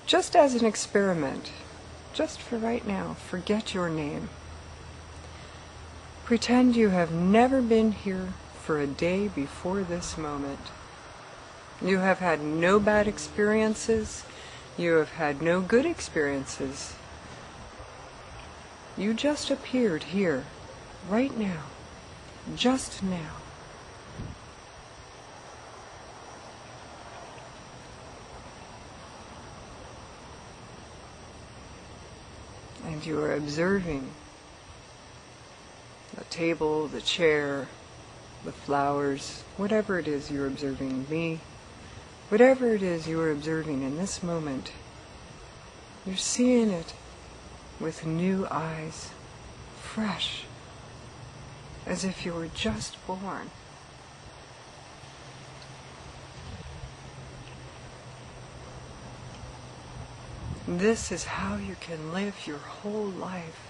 just as an experiment, just for right now, forget your name. Pretend you have never been here for a day before this moment. You have had no bad experiences. You have had no good experiences. You just appeared here, right now, just now. And you are observing the table, the chair, the flowers, whatever it is you're observing, me, whatever it is you are observing in this moment, you're seeing it with new eyes, fresh, as if you were just born. This is how you can live your whole life.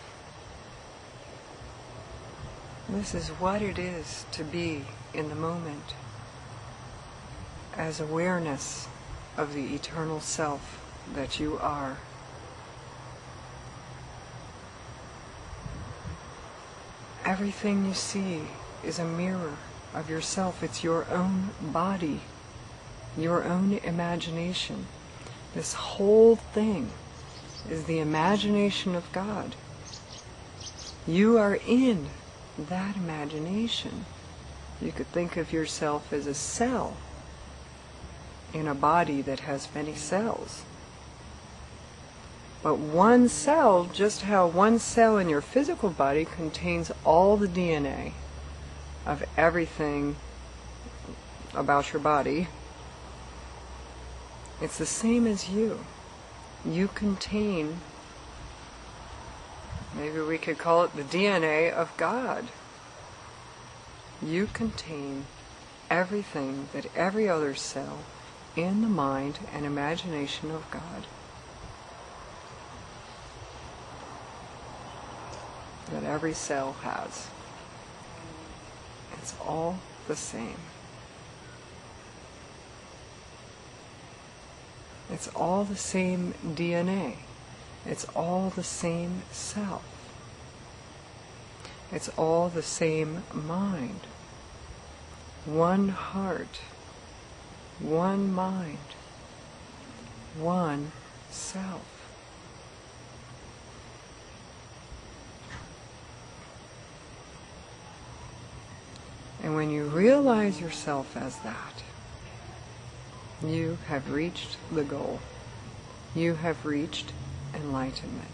This is what it is to be in the moment, as awareness of the eternal self that you are. Everything you see is a mirror of yourself. It's your own body, your own imagination. This whole thing is the imagination of God. You are in that imagination. You could think of yourself as a cell in a body that has many cells. But one cell, just how one cell in your physical body contains all the DNA of everything about your body, it's the same as you. You contain, maybe we could call it the DNA of God. You contain everything that every other cell in the mind and imagination of God, that every cell has. It's all the same. It's all the same DNA. It's all the same self. It's all the same mind. One heart, one mind, one self. And when you realize yourself as that, you have reached the goal. You have reached enlightenment.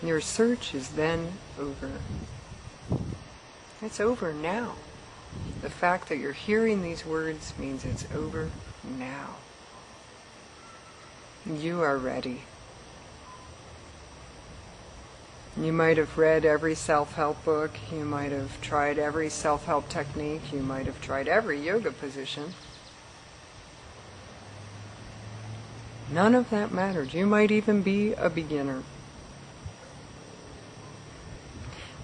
Your search is then over. It's over now. The fact that you're hearing these words means it's over now. You are ready. You might have read every self-help book, you might have tried every self-help technique, you might have tried every yoga position. None of that matters. You might even be a beginner.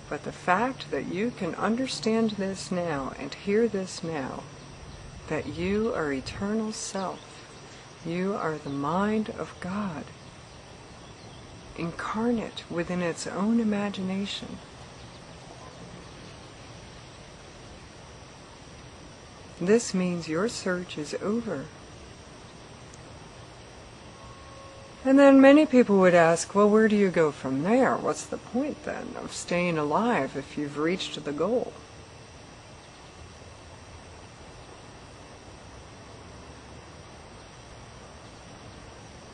But the fact that you can understand this now and hear this now, that you are eternal self, you are the mind of God, incarnate within its own imagination. This means your search is over. And then many people would ask, well, where do you go from there? What's the point then of staying alive if you've reached the goal?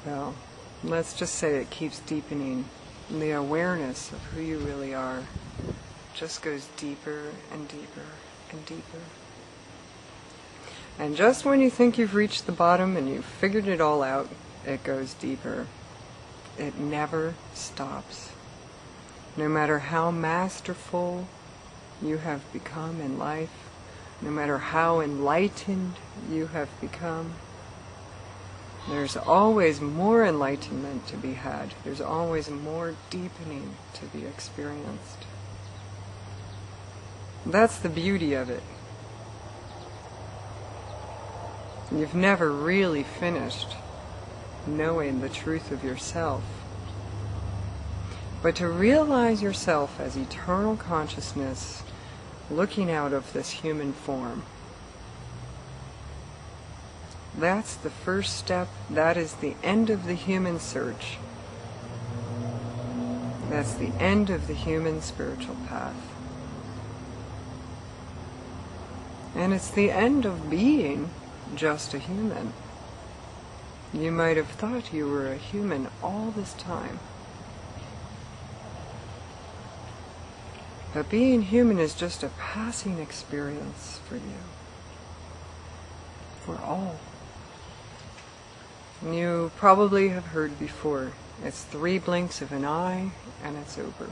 Well, let's just say it keeps deepening. The awareness of who you really are just goes deeper and deeper and deeper. And just when you think you've reached the bottom and you've figured it all out, it goes deeper. It never stops. No matter how masterful you have become in life, no matter how enlightened you have become, there's always more enlightenment to be had. There's always more deepening to be experienced. That's the beauty of it. You've never really finished knowing the truth of yourself. But to realize yourself as eternal consciousness looking out of this human form, that's the first step. That is the end of the human search. That's the end of the human spiritual path. And it's the end of being just a human. You might have thought you were a human all this time. But being human is just a passing experience for you. For all. You probably have heard before, it's 3 blinks of an eye and it's over.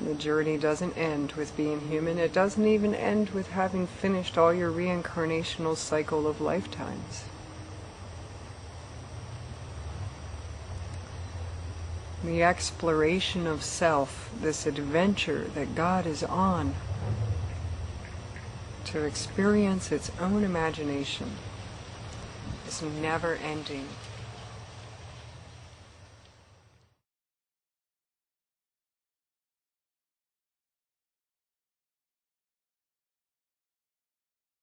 The journey doesn't end with being human. It doesn't even end with having finished all your reincarnational cycle of lifetimes. The exploration of self, this adventure that God is on to experience its own imagination, is never ending.